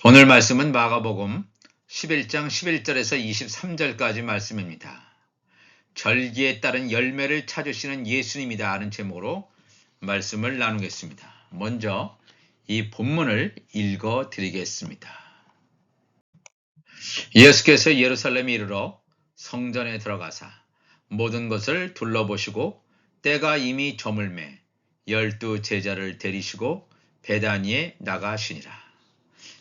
오늘 말씀은 마가복음 11장 11절에서 23절까지 말씀입니다. 절기에 따른 열매를 찾으시는 예수님이다 하는 제목으로 말씀을 나누겠습니다. 먼저 이 본문을 읽어 드리겠습니다. 예수께서 예루살렘에 이르러 성전에 들어가사 모든 것을 둘러보시고 때가 이미 저물매 12 제자를 데리시고 베다니에 나가시니라.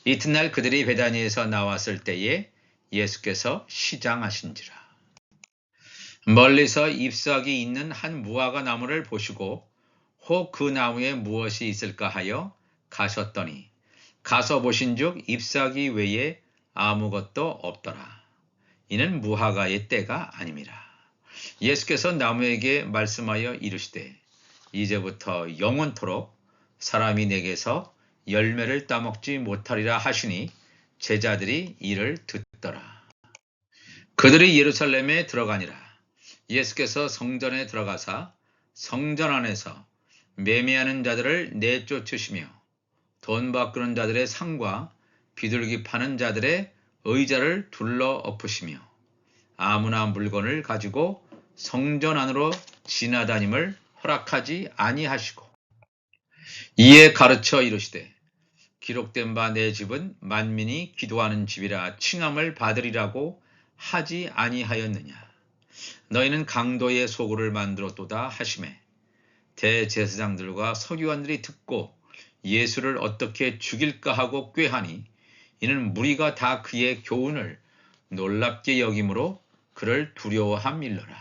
이튿날 그들이 베다니에서 나왔을 때에 예수께서 시장하신지라. 멀리서 잎사귀 있는 한 무화과 나무를 보시고 혹 그 나무에 무엇이 있을까 하여 가셨더니 가서 보신즉 잎사귀 외에 아무것도 없더라. 이는 무화과의 때가 아님이라. 예수께서 나무에게 말씀하여 이르시되 이제부터 영원토록 사람이 내게서 열매를 따먹지 못하리라 하시니 제자들이 이를 듣더라. 그들이 예루살렘에 들어가니라. 예수께서 성전에 들어가사 성전 안에서 매매하는 자들을 내쫓으시며 돈 바꾸는 자들의 상과 비둘기 파는 자들의 의자를 둘러 엎으시며 아무나 물건을 가지고 성전 안으로 지나다님을 허락하지 아니하시고 이에 가르쳐 이르시되 기록된 바 내 집은 만민이 기도하는 집이라 칭함을 받으리라고 하지 아니하였느냐. 너희는 강도의 소굴을 만들었도다 하시매 대제사장들과 서기관들이 듣고 예수를 어떻게 죽일까 하고 꾀하니 이는 무리가 다 그의 교훈을 놀랍게 여김으로 그를 두려워함일러라.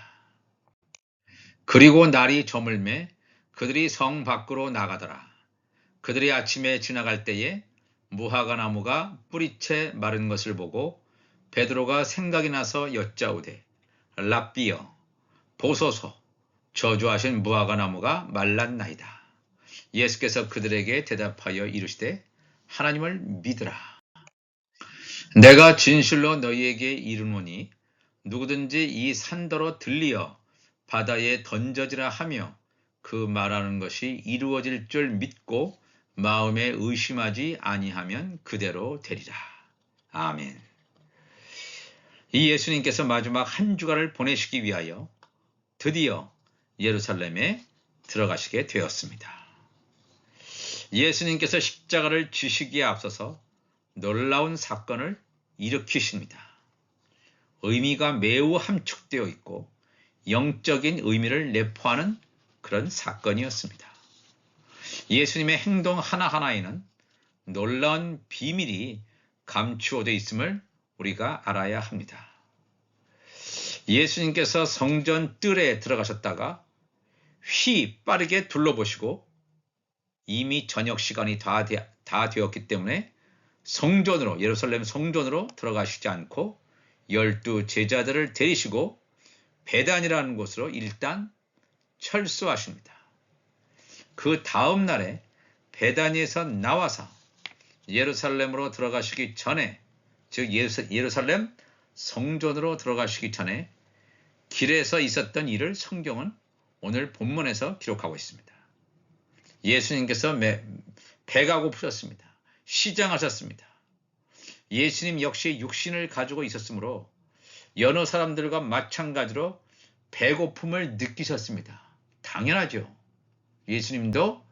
그리고 날이 저물매 그들이 성 밖으로 나가더라. 그들이 아침에 지나갈 때에 무화과 나무가 뿌리채 마른 것을 보고 베드로가 생각이 나서 여짜오되 랍비여 보소서 저주하신 무화과 나무가 말랐나이다. 예수께서 그들에게 대답하여 이르시되 하나님을 믿으라. 내가 진실로 너희에게 이르노니 누구든지 이 산더러 들리어 바다에 던져지라 하며 그 말하는 것이 이루어질 줄 믿고 마음에 의심하지 아니하면 그대로 되리라. 아멘. 이 예수님께서 마지막 한 주간을 보내시기 위하여 드디어 예루살렘에 들어가시게 되었습니다. 예수님께서 십자가를 지시기에 앞서서 놀라운 사건을 일으키십니다. 의미가 매우 함축되어 있고 영적인 의미를 내포하는 그런 사건이었습니다. 예수님의 행동 하나하나에는 놀라운 비밀이 감추어져 있음을 우리가 알아야 합니다. 예수님께서 성전 뜰에 들어가셨다가 빠르게 둘러보시고 이미 저녁 시간이 다 되었기 때문에 성전으로 예루살렘 성전으로 들어가시지 않고 12 제자들을 데리시고 베단이라는 곳으로 일단 철수하십니다. 그 다음 날에 베다니에서 나와서 예루살렘으로 들어가시기 전에 즉 예루살렘 성전으로 들어가시기 전에 길에서 있었던 일을 성경은 오늘 본문에서 기록하고 있습니다. 예수님께서 배가 고프셨습니다. 시장하셨습니다. 예수님 역시 육신을 가지고 있었으므로 여러 사람들과 마찬가지로 배고픔을 느끼셨습니다. 당연하죠. 예수님도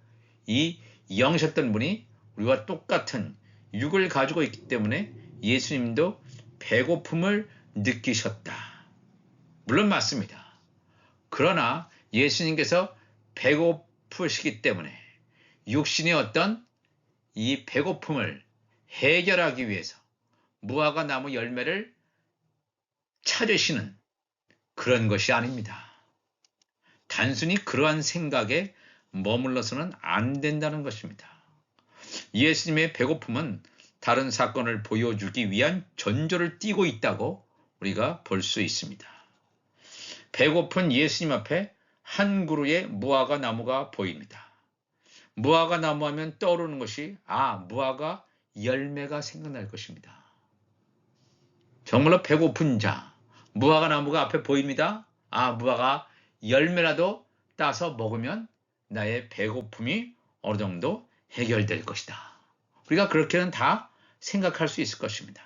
이 영이셨던 분이 우리와 똑같은 육을 가지고 있기 때문에 예수님도 배고픔을 느끼셨다. 물론 맞습니다. 그러나 예수님께서 배고프시기 때문에 육신의 어떤 이 배고픔을 해결하기 위해서 무화과 나무 열매를 찾으시는 그런 것이 아닙니다. 단순히 그러한 생각에 머물러서는 안 된다는 것입니다. 예수님의 배고픔은 다른 사건을 보여주기 위한 전조를 띠고 있다고 우리가 볼 수 있습니다. 배고픈 예수님 앞에 한 그루의 무화과 나무가 보입니다. 무화과 나무 하면 떠오르는 것이 무화과 열매가 생각날 것입니다. 정말로 배고픈 자, 무화과 나무가 앞에 보입니다. 무화과 열매라도 따서 먹으면 나의 배고픔이 어느 정도 해결될 것이다. 우리가 그렇게는 다 생각할 수 있을 것입니다.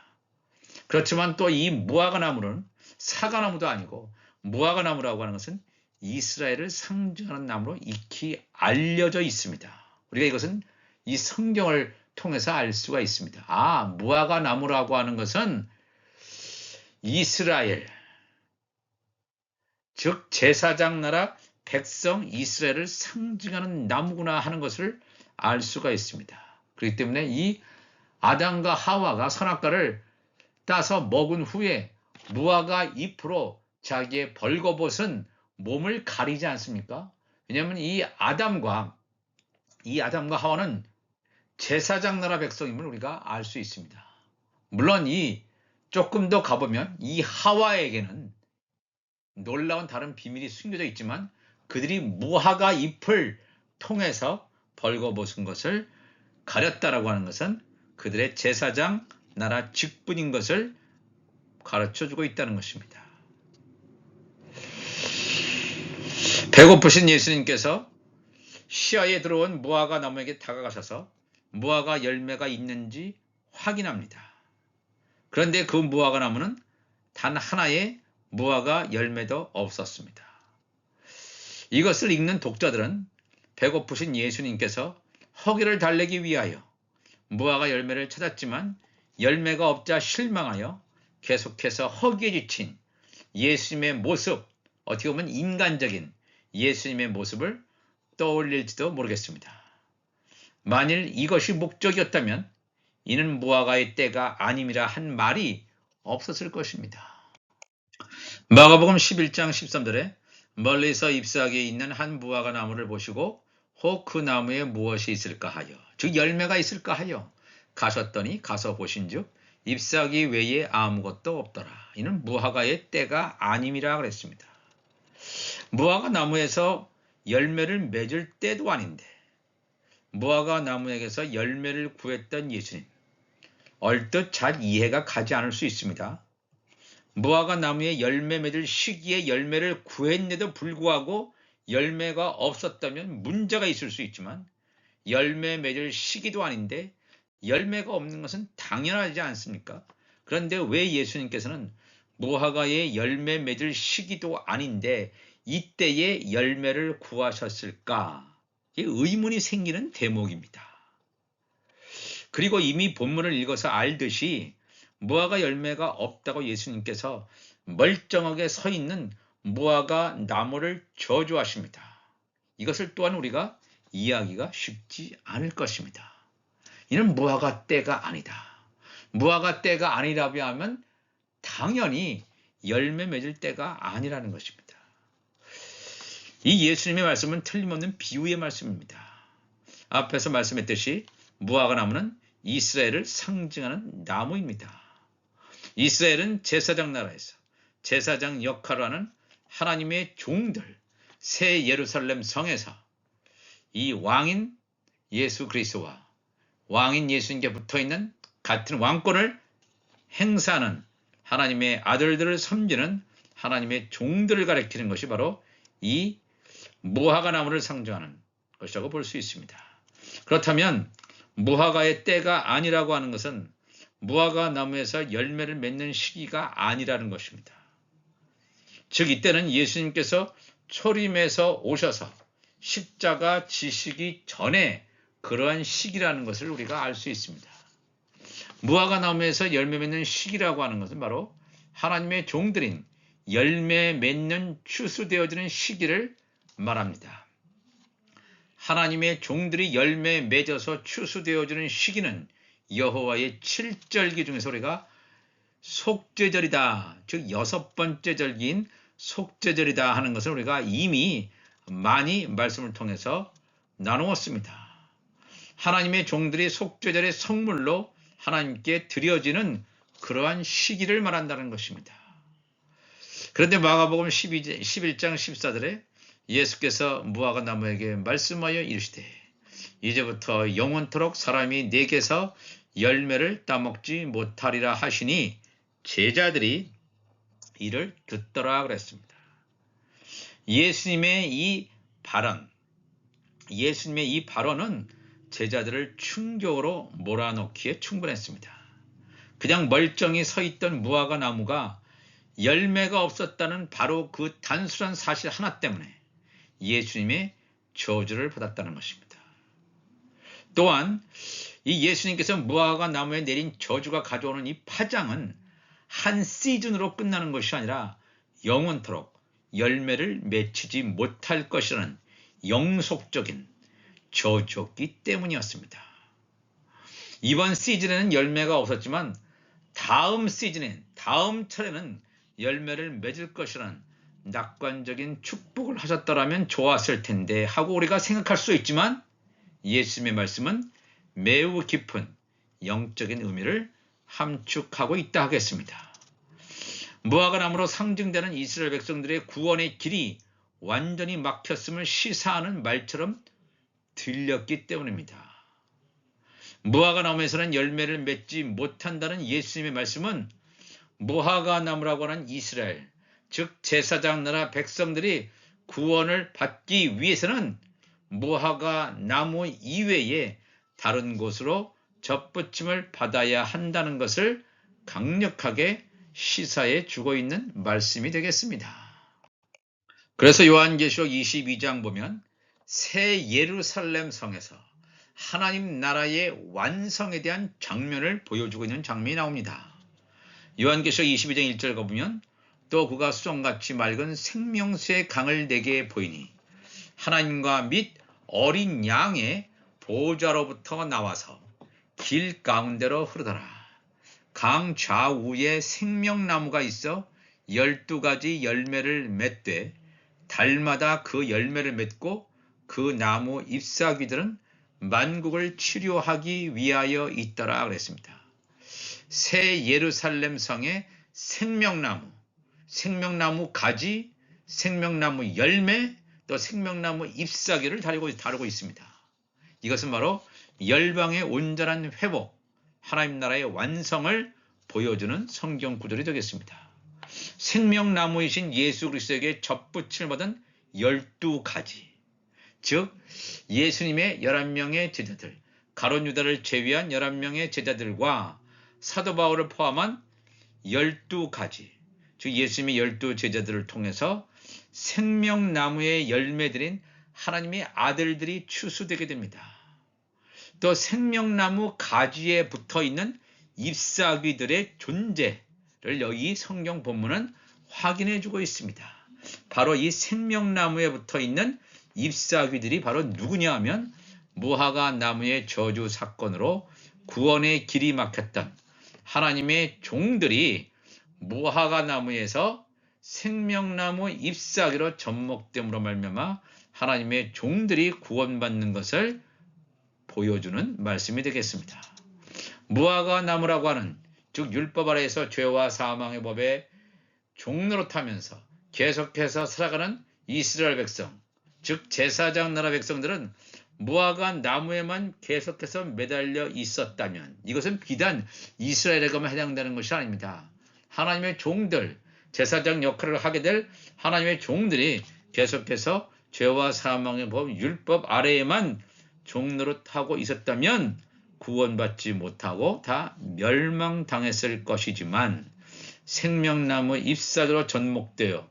그렇지만 또 이 무화과나무는 사과나무도 아니고 무화과나무라고 하는 것은 이스라엘을 상징하는 나무로 익히 알려져 있습니다. 우리가 이것은 이 성경을 통해서 알 수가 있습니다. 아, 무화과나무라고 하는 것은 이스라엘, 즉 제사장 나라 백성 이스라엘을 상징하는 나무구나 하는 것을 알 수가 있습니다. 그렇기 때문에 이 아담과 하와가 선악과를 따서 먹은 후에 무화과 잎으로 자기의 벌거벗은 몸을 가리지 않습니까? 왜냐하면 이 아담과 하와는 제사장 나라 백성임을 우리가 알 수 있습니다. 물론 조금 더 가보면 이 하와에게는 놀라운 다른 비밀이 숨겨져 있지만 그들이 무화과 잎을 통해서 벌거벗은 것을 가렸다라고 하는 것은 그들의 제사장 나라 직분인 것을 가르쳐주고 있다는 것입니다. 배고프신 예수님께서 시야에 들어온 무화과 나무에게 다가가셔서 무화과 열매가 있는지 확인합니다. 그런데 그 무화과 나무는 단 하나의 무화과 열매도 없었습니다. 이것을 읽는 독자들은 배고프신 예수님께서 허기를 달래기 위하여 무화과 열매를 찾았지만 열매가 없자 실망하여 계속해서 허기에 지친 예수님의 모습, 어떻게 보면 인간적인 예수님의 모습을 떠올릴지도 모르겠습니다. 만일 이것이 목적이었다면 이는 무화과의 때가 아님이라 한 말이 없었을 것입니다. 마가복음 11장 13절에 멀리서 잎사귀에 있는 한 무화과 나무를 보시고 혹 그 나무에 무엇이 있을까 하여, 즉 열매가 있을까 하여 가셨더니 가서 보신즉 잎사귀 외에 아무것도 없더라. 이는 무화과의 때가 아님이라 그랬습니다. 무화과 나무에서 열매를 맺을 때도 아닌데 무화과 나무에게서 열매를 구했던 예수님, 얼뜻 잘 이해가 가지 않을 수 있습니다. 무화과 나무에 열매 맺을 시기에 열매를 구했는데도 불구하고 열매가 없었다면 문제가 있을 수 있지만 열매 맺을 시기도 아닌데 열매가 없는 것은 당연하지 않습니까? 그런데 왜 예수님께서는 무화과의 열매 맺을 시기도 아닌데 이때에 열매를 구하셨을까? 의문이 생기는 대목입니다. 그리고 이미 본문을 읽어서 알듯이 무화과 열매가 없다고 예수님께서 멀쩡하게 서 있는 무화과 나무를 저주하십니다. 이것을 또한 우리가 이해하기가 쉽지 않을 것입니다. 이는 무화과 때가 아니다. 무화과 때가 아니라고 하면 당연히 열매 맺을 때가 아니라는 것입니다. 이 예수님의 말씀은 틀림없는 비유의 말씀입니다. 앞에서 말씀했듯이 무화과 나무는 이스라엘을 상징하는 나무입니다. 이스라엘은 제사장 나라에서 제사장 역할을 하는 하나님의 종들, 새 예루살렘 성에서 이 왕인 예수 그리스도와 왕인 예수님께 붙어있는 같은 왕권을 행사하는 하나님의 아들들을 섬기는 하나님의 종들을 가리키는 것이 바로 이 무화과 나무를 상징하는 것이라고 볼 수 있습니다. 그렇다면 무화과의 때가 아니라고 하는 것은 무화과 나무에서 열매를 맺는 시기가 아니라는 것입니다. 즉 이때는 예수님께서 초림에서 오셔서 십자가 지시기 전에 그러한 시기라는 것을 우리가 알 수 있습니다. 무화과 나무에서 열매 맺는 시기라고 하는 것은 바로 하나님의 종들인 열매 맺는 추수되어지는 시기를 말합니다. 하나님의 종들이 열매 맺어서 추수되어지는 시기는 여호와의 7절기 중에서 우리가 속죄절이다, 즉 6번째 절기인 속죄절이다 하는 것을 우리가 이미 많이 말씀을 통해서 나누었습니다. 하나님의 종들이 속죄절의 성물로 하나님께 드려지는 그러한 시기를 말한다는 것입니다. 그런데 마가복음 11장 14절에 예수께서 무화과 나무에게 말씀하여 이르시되 이제부터 영원토록 사람이 내게서 열매를 따먹지 못하리라 하시니 제자들이 이를 듣더라 그랬습니다. 예수님의 이 발언은 제자들을 충격으로 몰아넣기에 충분했습니다. 그냥 멀쩡히 서 있던 무화과 나무가 열매가 없었다는 바로 그 단순한 사실 하나 때문에 예수님의 저주를 받았다는 것입니다. 또한 이 예수님께서 무화과 나무에 내린 저주가 가져오는 이 파장은 한 시즌으로 끝나는 것이 아니라 영원토록 열매를 맺히지 못할 것이라는 영속적인 저주였기 때문이었습니다. 이번 시즌에는 열매가 없었지만 다음 시즌에, 다음 철에는 열매를 맺을 것이라는 낙관적인 축복을 하셨더라면 좋았을 텐데 하고 우리가 생각할 수 있지만 예수님의 말씀은 매우 깊은 영적인 의미를 함축하고 있다 하겠습니다. 무화과 나무로 상징되는 이스라엘 백성들의 구원의 길이 완전히 막혔음을 시사하는 말처럼 들렸기 때문입니다. 무화과 나무에서는 열매를 맺지 못한다는 예수님의 말씀은 무화과 나무라고 하는 이스라엘, 즉 제사장 나라 백성들이 구원을 받기 위해서는 무화과 나무 이외에 다른 곳으로 접붙임을 받아야 한다는 것을 강력하게 시사해 주고 있는 말씀이 되겠습니다. 그래서 요한계시록 22장 보면 새 예루살렘 성에서 하나님 나라의 완성에 대한 장면을 보여주고 있는 장면이 나옵니다. 요한계시록 22장 1절 보면 또 그가 수정같이 맑은 생명수의 강을 내게 보이니 하나님과 및 어린 양의 보좌로부터 나와서 길 가운데로 흐르더라. 강 좌우에 생명나무가 있어 12가지 열매를 맺되 달마다 그 열매를 맺고 그 나무 잎사귀들은 만국을 치료하기 위하여 있더라 그랬습니다. 새 예루살렘 성의 생명나무, 생명나무 가지, 생명나무 열매, 또 생명나무 잎사귀를 다루고 있습니다. 이것은 바로 열방의 온전한 회복, 하나님 나라의 완성을 보여주는 성경 구절이 되겠습니다. 생명나무이신 예수 그리스도에게 접붙임을 받은 12가지, 즉 예수님의 11명의 제자들, 가룟 유다를 제외한 11명의 제자들과 사도 바울을 포함한 12가지, 즉 예수님의 12제자들을 통해서 생명나무의 열매들인 하나님의 아들들이 추수되게 됩니다. 또 생명나무 가지에 붙어있는 잎사귀들의 존재를 여기 성경 본문은 확인해 주고 있습니다. 바로 이 생명나무에 붙어있는 잎사귀들이 바로 누구냐 하면 무화과 나무의 저주 사건으로 구원의 길이 막혔던 하나님의 종들이 무화과 나무에서 생명나무 잎사귀로 접목됨으로 말미암아 하나님의 종들이 구원받는 것을 보여주는 말씀이 되겠습니다. 무화과 나무라고 하는 즉 율법 아래에서 죄와 사망의 법에 종노릇하면서 계속해서 살아가는 이스라엘 백성, 즉 제사장 나라 백성들은 무화과 나무에만 계속해서 매달려 있었다면 이것은 비단 이스라엘에게만 해당되는 것이 아닙니다. 하나님의 종들, 제사장 역할을 하게 될 하나님의 종들이 계속해서 죄와 사망의 법, 율법 아래에만 종노릇하고 있었다면 구원받지 못하고 다 멸망당했을 것이지만 생명나무 잎사귀로 접목되어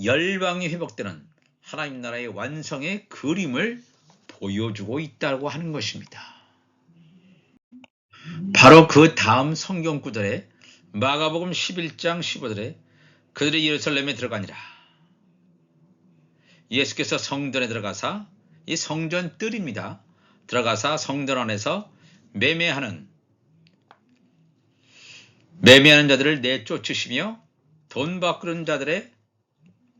열방이 회복되는 하나님 나라의 완성의 그림을 보여주고 있다고 하는 것입니다. 바로 그 다음 성경 구절에 마가복음 11장 15절에 그들이 예루살렘에 들어가니라. 예수께서 성전에 들어가사 이 성전 뜰입니다. 들어가사 성전 안에서 매매하는 자들을 내쫓으시며 돈 바꾸는 자들의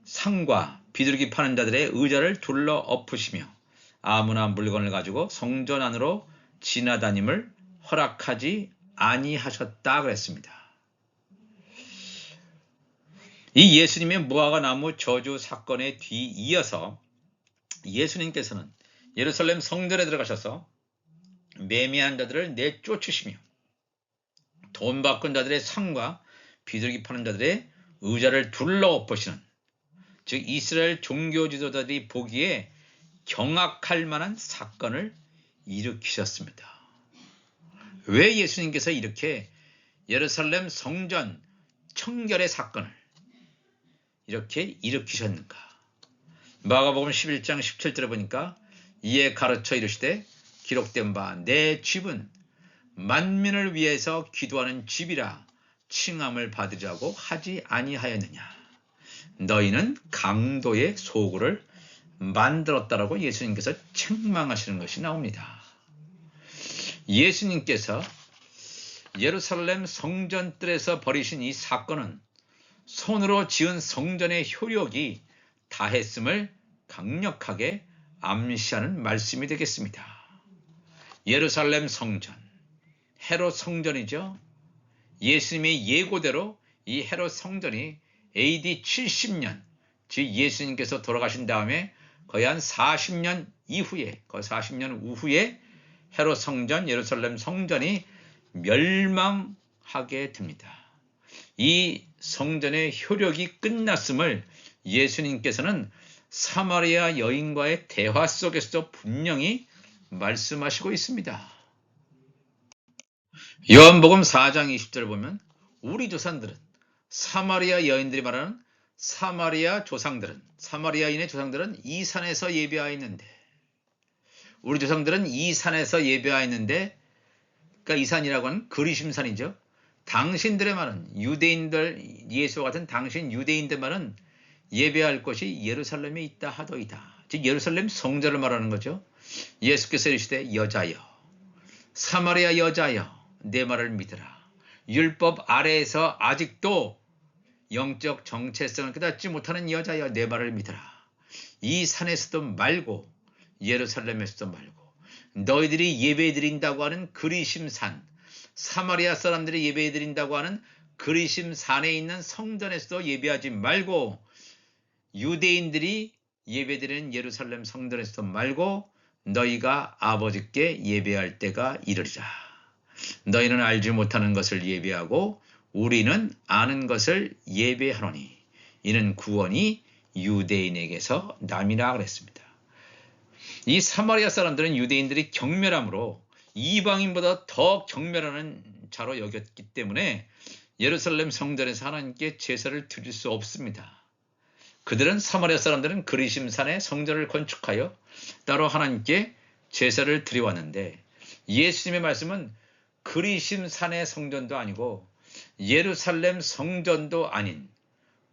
상과 비둘기 파는 자들의 의자를 둘러 엎으시며 아무나 물건을 가지고 성전 안으로 지나다님을 허락하지 아니하셨다 그랬습니다. 이 예수님의 무화과 나무 저주 사건에 뒤이어서 예수님께서는 예루살렘 성전에 들어가셔서 매매한 자들을 내쫓으시며 돈 바꾼 자들의 상과 비둘기 파는 자들의 의자를 둘러 엎으시는, 즉 이스라엘 종교 지도자들이 보기에 경악할 만한 사건을 일으키셨습니다. 왜 예수님께서 이렇게 예루살렘 성전 청결의 사건을 이렇게 일으키셨는가? 마가복음 11장 17절에 보니까 이에 가르쳐 이르시되 기록된 바 내 집은 만민을 위해서 기도하는 집이라 칭함을 받으려고 하지 아니하였느냐. 너희는 강도의 소굴을 만들었다라고 예수님께서 책망하시는 것이 나옵니다. 예수님께서 예루살렘 성전뜰에서 벌이신 이 사건은 손으로 지은 성전의 효력이 다했음을 강력하게 암시하는 말씀이 되겠습니다. 예루살렘 성전, 헤롯 성전이죠. 예수님의 예고대로 이 헤롯 성전이 AD 70년, 즉 예수님께서 돌아가신 다음에 거의 한 40년 이후에, 거의 40년 후에 헤롯 성전, 예루살렘 성전이 멸망하게 됩니다. 이 성전의 효력이 끝났음을 예수님께서는 사마리아 여인과의 대화 속에서도 분명히 말씀하시고 있습니다. 요한복음 4장 20절을 보면 우리 조상들은 사마리아 여인들이 말하는 사마리아인의 조상들은 이 산에서 예배하였는데 우리 조상들은 이 산에서 예배하였는데 그러니까 이 산이라고 하는 그리심산이죠. 당신들의 말은 유대인들 예수와 같은 당신 유대인들 말은 예배할 곳이 예루살렘에 있다 하더이다. 즉 예루살렘 성전을 말하는 거죠. 예수께서 이르시되 여자여 사마리아 여자여 내 말을 믿으라. 율법 아래에서 아직도 영적 정체성을 깨닫지 못하는 여자여 내 말을 믿으라. 이 산에서도 말고 예루살렘에서도 말고 너희들이 예배드린다고 하는 그리심산, 사마리아 사람들이 예배드린다고 하는 그리심산에 있는 성전에서도 예배하지 말고 유대인들이 예배드리는 예루살렘 성전에서도 말고 너희가 아버지께 예배할 때가 이르리라. 너희는 알지 못하는 것을 예배하고 우리는 아는 것을 예배하노니 이는 구원이 유대인에게서 남이라 그랬습니다. 이 사마리아 사람들은 유대인들이 경멸함으로 이방인보다 더 경멸하는 자로 여겼기 때문에 예루살렘 성전에서 하나님께 제사를 드릴 수 없습니다. 그들은 사마리아 사람들은 그리심산에 성전을 건축하여 따로 하나님께 제사를 드려왔는데 예수님의 말씀은 그리심산의 성전도 아니고 예루살렘 성전도 아닌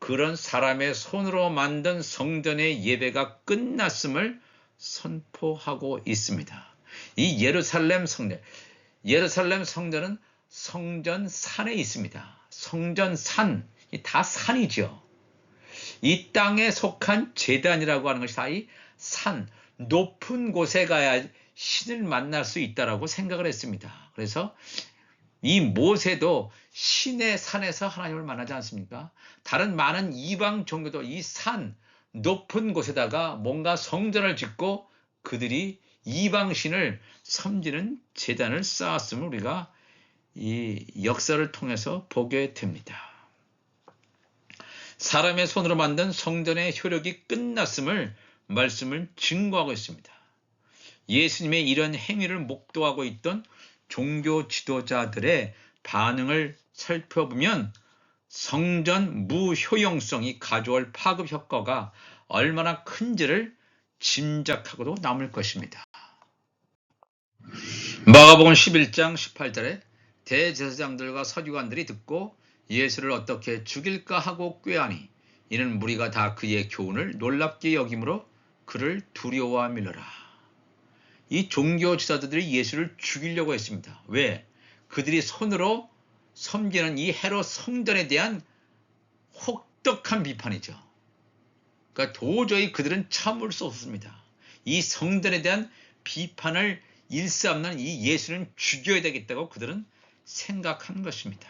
그런 사람의 손으로 만든 성전의 예배가 끝났음을 선포하고 있습니다. 이 예루살렘 성전은 성전산에 있습니다. 성전산, 다 산이죠. 이 땅에 속한 제단이라고 하는 것이 다 이 산, 높은 곳에 가야 신을 만날 수 있다라고 생각을 했습니다. 그래서 이 모세도 신의 산에서 하나님을 만나지 않습니까? 다른 많은 이방 종교도 이 산, 높은 곳에다가 뭔가 성전을 짓고 그들이 이방신을 섬기는 제단을 쌓았음을 우리가 이 역사를 통해서 보게 됩니다. 사람의 손으로 만든 성전의 효력이 끝났음을 말씀을 증거하고 있습니다. 예수님의 이런 행위를 목도하고 있던 종교 지도자들의 반응을 살펴보면 성전 무효용성이 가져올 파급 효과가 얼마나 큰지를 짐작하고도 남을 것입니다. 마가복음 11장 18절에 대제사장들과 서기관들이 듣고 예수를 어떻게 죽일까 하고 꾀하니 이는 무리가 다 그의 교훈을 놀랍게 여김으로 그를 두려워하 밀러라. 이 종교 지도자들이 예수를 죽이려고 했습니다. 왜? 그들이 손으로 섬기는 이 헤롯 성전에 대한 혹독한 비판이죠. 그러니까 도저히 그들은 참을 수 없습니다. 이 성전에 대한 비판을 일삼는 이 예수는 죽여야 되겠다고 그들은 생각한 것입니다.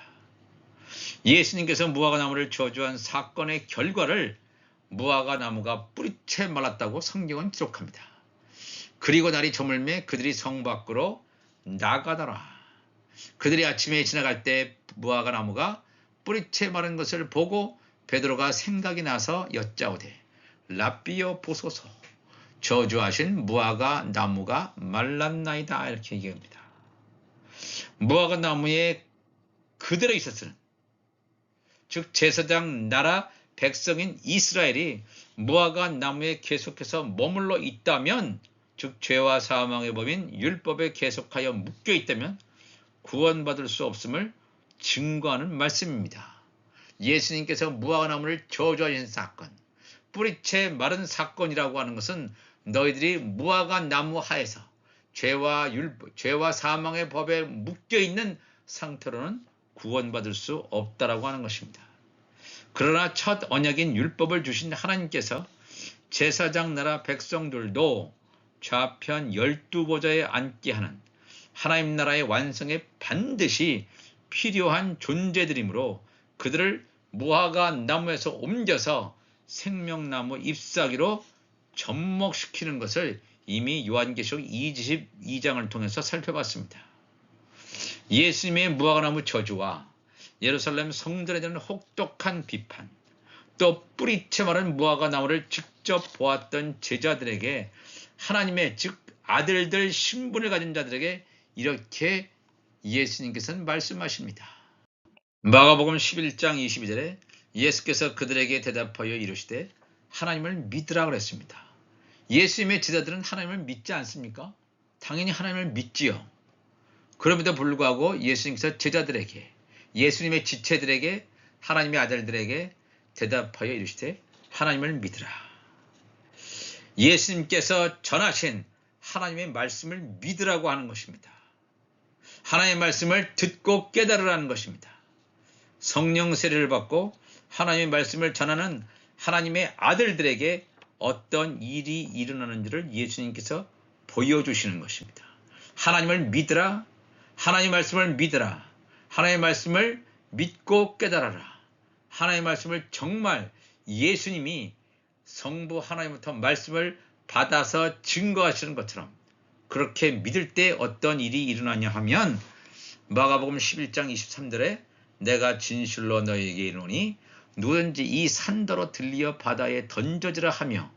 예수님께서 무화과나무를 저주한 사건의 결과를 무화과나무가 뿌리채 말랐다고 성경은 기록합니다. 그리고 날이 저물매 그들이 성 밖으로 나가더라. 그들이 아침에 지나갈 때 무화과나무가 뿌리채 마른 것을 보고 베드로가 생각이 나서 여짜오되 랍비여 보소서 저주하신 무화과나무가 말랐나이다 이렇게 얘기합니다. 무화과 나무에 그대로 있었으는, 즉 제사장 나라 백성인 이스라엘이 무화과 나무에 계속해서 머물러 있다면, 즉 죄와 사망의 법인 율법에 계속하여 묶여 있다면 구원받을 수 없음을 증거하는 말씀입니다. 예수님께서 무화과 나무를 저주하신 사건, 뿌리채 마른 사건이라고 하는 것은 너희들이 무화과 나무 하에서 죄와 사망의 법에 묶여 있는 상태로는 구원받을 수 없다라고 하는 것입니다. 그러나 첫 언약인 율법을 주신 하나님께서 제사장 나라 백성들도 좌편 12보좌에 앉게 하는 하나님 나라의 완성에 반드시 필요한 존재들이므로 그들을 무화과 나무에서 옮겨서 생명나무 잎사귀로 접목시키는 것을 이미 요한계시록 22장을 통해서 살펴봤습니다. 예수님의 무화과나무 저주와 예루살렘 성전에 대한 혹독한 비판, 또 뿌리채 마른 무화과나무를 직접 보았던 제자들에게, 하나님의 즉 아들들 신분을 가진 자들에게 이렇게 예수님께서는 말씀하십니다. 마가복음 11장 22절에 예수께서 그들에게 대답하여 이르시되 하나님을 믿으라 그랬습니다. 예수님의 제자들은 하나님을 믿지 않습니까? 당연히 하나님을 믿지요. 그럼에도 불구하고 예수님께서 제자들에게, 예수님의 지체들에게, 하나님의 아들들에게 대답하여 이르시되 하나님을 믿으라. 예수님께서 전하신 하나님의 말씀을 믿으라고 하는 것입니다. 하나님의 말씀을 듣고 깨달으라는 것입니다. 성령 세례를 받고 하나님의 말씀을 전하는 하나님의 아들들에게 어떤 일이 일어나는지를 예수님께서 보여주시는 것입니다. 하나님을 믿으라, 하나님의 말씀을 믿으라, 하나님의 말씀을 믿고 깨달아라. 하나님의 말씀을 정말 예수님이 성부 하나님부터 말씀을 받아서 증거하시는 것처럼 그렇게 믿을 때 어떤 일이 일어나냐 하면, 마가복음 11장 23절에 내가 진실로 너희에게 이르노니 누구든지 이 산더러 들리어 바다에 던져지라 하며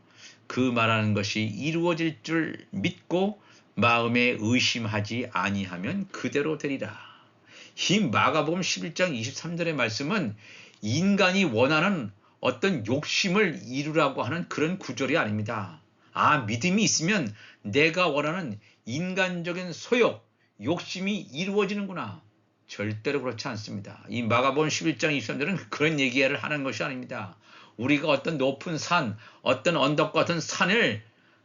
그 말하는 것이 이루어질 줄 믿고 마음에 의심하지 아니하면 그대로 되리라. 이 마가복음 11장 23절의 말씀은 인간이 원하는 어떤 욕심을 이루라고 하는 그런 구절이 아닙니다. 믿음이 있으면 내가 원하는 인간적인 소욕, 욕심이 이루어지는구나. 절대로 그렇지 않습니다. 이 마가복음 11장 23절은 그런 얘기를 하는 것이 아닙니다. 우리가 어떤 높은 산, 어떤 언덕 같은 산을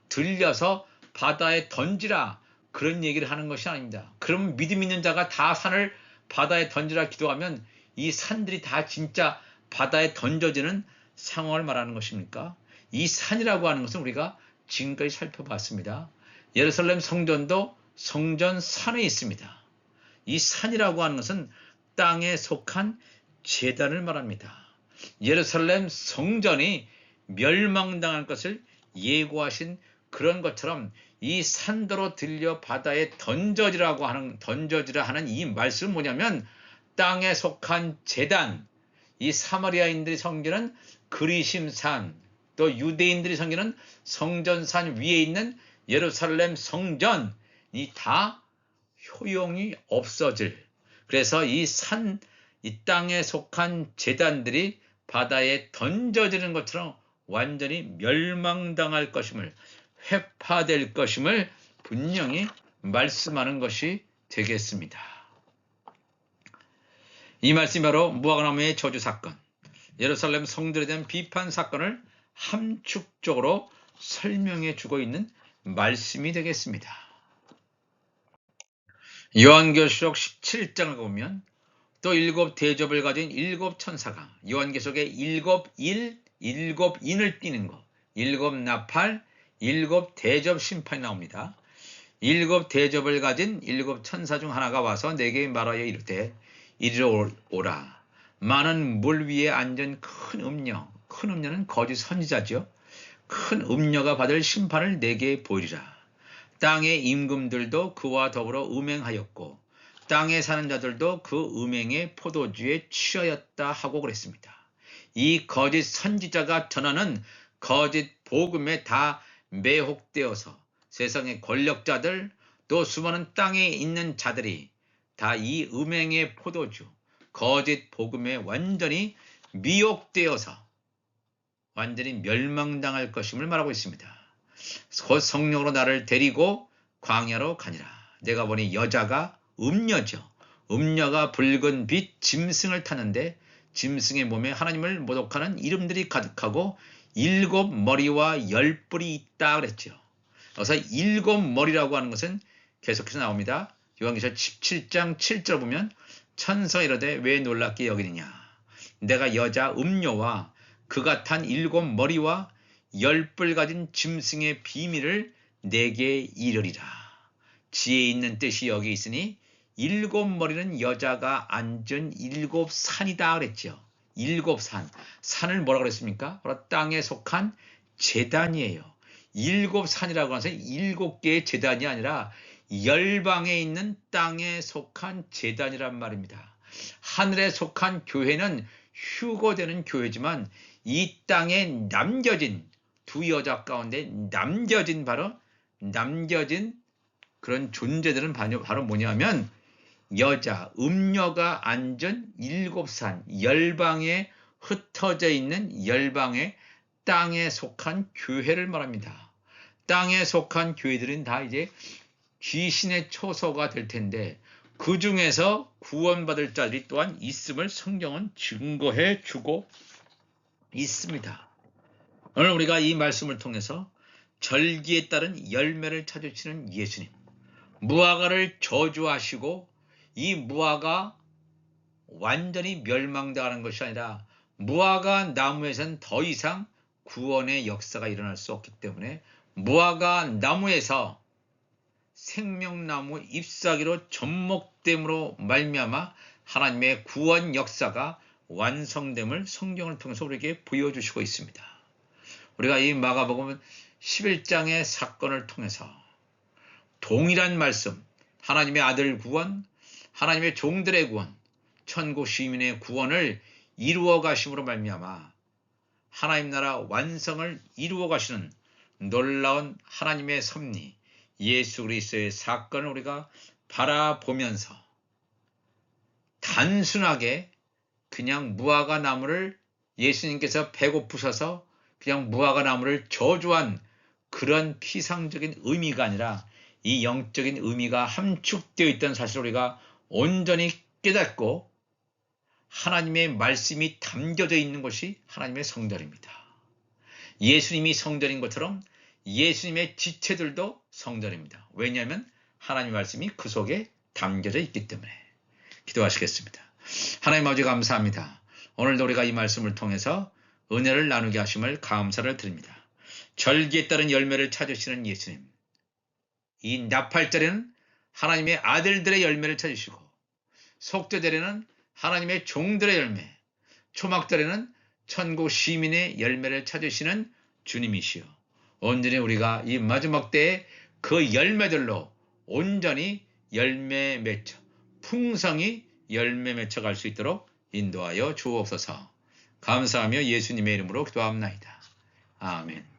들려서 바다에 던지라, 그런 얘기를 하는 것이 아닙니다. 그럼 믿음 있는 자가 다 산을 바다에 던지라 기도하면 이 산들이 다 진짜 바다에 던져지는 상황을 말하는 것입니까? 이 산이라고 하는 것은 우리가 지금까지 살펴봤습니다. 예루살렘 성전도 성전 산에 있습니다. 이 산이라고 하는 것은 땅에 속한 제단을 말합니다. 예루살렘 성전이 멸망당할 것을 예고하신 그런 것처럼 이 산더러 들려 바다에 던져지라 하는 이 말씀은 뭐냐면, 땅에 속한 제단, 이 사마리아인들이 섬기는 그리심산, 또 유대인들이 섬기는 성전산 위에 있는 예루살렘 성전이 다 효용이 없어질, 그래서 이 땅에 속한 제단들이 바다에 던져지는 것처럼 완전히 멸망당할 것임을, 회파될 것임을 분명히 말씀하는 것이 되겠습니다. 이 말씀이 바로 무화과나무의 저주 사건, 예루살렘 성전에 대한 비판 사건을 함축적으로 설명해 주고 있는 말씀이 되겠습니다. 요한계시록 17장을 보면 또 7 대접을 가진 7 천사가 요한계시록의 7 인을 띠는 것, 7 나팔, 7 대접 심판이 나옵니다. 7 대접을 가진 7 천사 중 하나가 와서 내게 말하여 이르되 이리로 오라. 많은 물 위에 앉은 큰 음녀는 거짓 선지자죠. 큰 음녀가 받을 심판을 내게 보이리라. 땅의 임금들도 그와 더불어 음행하였고 땅에 사는 자들도 그 음행의 포도주에 취하였다 하고 그랬습니다. 이 거짓 선지자가 전하는 거짓 복음에 다 매혹되어서 세상의 권력자들, 또 수많은 땅에 있는 자들이 다 이 음행의 포도주, 거짓 복음에 완전히 미혹되어서 완전히 멸망당할 것임을 말하고 있습니다. 곧 성령으로 나를 데리고 광야로 가니라. 내가 보니 여자가 음녀죠. 음녀가 붉은 빛 짐승을 타는데 짐승의 몸에 하나님을 모독하는 이름들이 가득하고 7머리와 10뿔이 있다 그랬죠. 그래서 7머리라고 하는 것은 계속해서 나옵니다. 요한계시록 17장 7절 보면 천사가 이르되 왜 놀랍게 여기느냐. 내가 여자 음녀와 그가 탄 7머리와 10뿔 가진 짐승의 비밀을 내게 이르리라. 지혜 있는 뜻이 여기 있으니 7머리는 여자가 앉은 7산이다 그랬죠. 7산. 산을 뭐라고 그랬습니까? 바로 땅에 속한 제단이에요. 7산이라고 해서 7개의 제단이 아니라 열방에 있는 땅에 속한 제단이란 말입니다. 하늘에 속한 교회는 휴거되는 교회지만 이 땅에 남겨진 두 여자 가운데 남겨진 그런 존재들은 바로 뭐냐면 여자, 음녀가 앉은 7산, 열방에 흩어져 있는 열방의 땅에 속한 교회를 말합니다. 땅에 속한 교회들은 다 이제 귀신의 초소가 될 텐데 그 중에서 구원받을 자들이 또한 있음을 성경은 증거해 주고 있습니다. 오늘 우리가 이 말씀을 통해서 절기에 따른 열매를 찾으시는 예수님, 무화과를 저주하시고 이 무화과 완전히 멸망당하는 것이 아니라 무화과 나무에서는 더 이상 구원의 역사가 일어날 수 없기 때문에 무화과 나무에서 생명나무 잎사귀로 접목됨으로 말미암아 하나님의 구원 역사가 완성됨을 성경을 통해서 우리에게 보여주시고 있습니다. 우리가 이 마가복음 11장의 사건을 통해서 동일한 말씀, 하나님의 아들 구원, 하나님의 종들의 구원, 천국 시민의 구원을 이루어 가심으로 말미암아 하나님 나라 완성을 이루어 가시는 놀라운 하나님의 섭리, 예수 그리스도의 사건을 우리가 바라보면서 단순하게 그냥 무화과 나무를 예수님께서 배고프셔서 그냥 무화과 나무를 저주한 그런 피상적인 의미가 아니라 이 영적인 의미가 함축되어 있다는 사실을 우리가 온전히 깨닫고 하나님의 말씀이 담겨져 있는 것이 하나님의 성전입니다. 예수님이 성전인 것처럼 예수님의 지체들도 성전입니다. 왜냐하면 하나님의 말씀이 그 속에 담겨져 있기 때문에. 기도하시겠습니다. 하나님 아버지 감사합니다. 오늘도 우리가 이 말씀을 통해서 은혜를 나누게 하심을 감사를 드립니다. 절기에 따른 열매를 찾으시는 예수님, 이 나팔절에는 하나님의 아들들의 열매를 찾으시고 속죄절에는 하나님의 종들의 열매, 초막절에는 천국 시민의 열매를 찾으시는 주님이시여, 온전히 우리가 이 마지막 때에 그 열매들로 온전히 열매 맺혀 풍성히 열매 맺혀 갈 수 있도록 인도하여 주옵소서. 감사하며 예수님의 이름으로 기도합나이다. 아멘.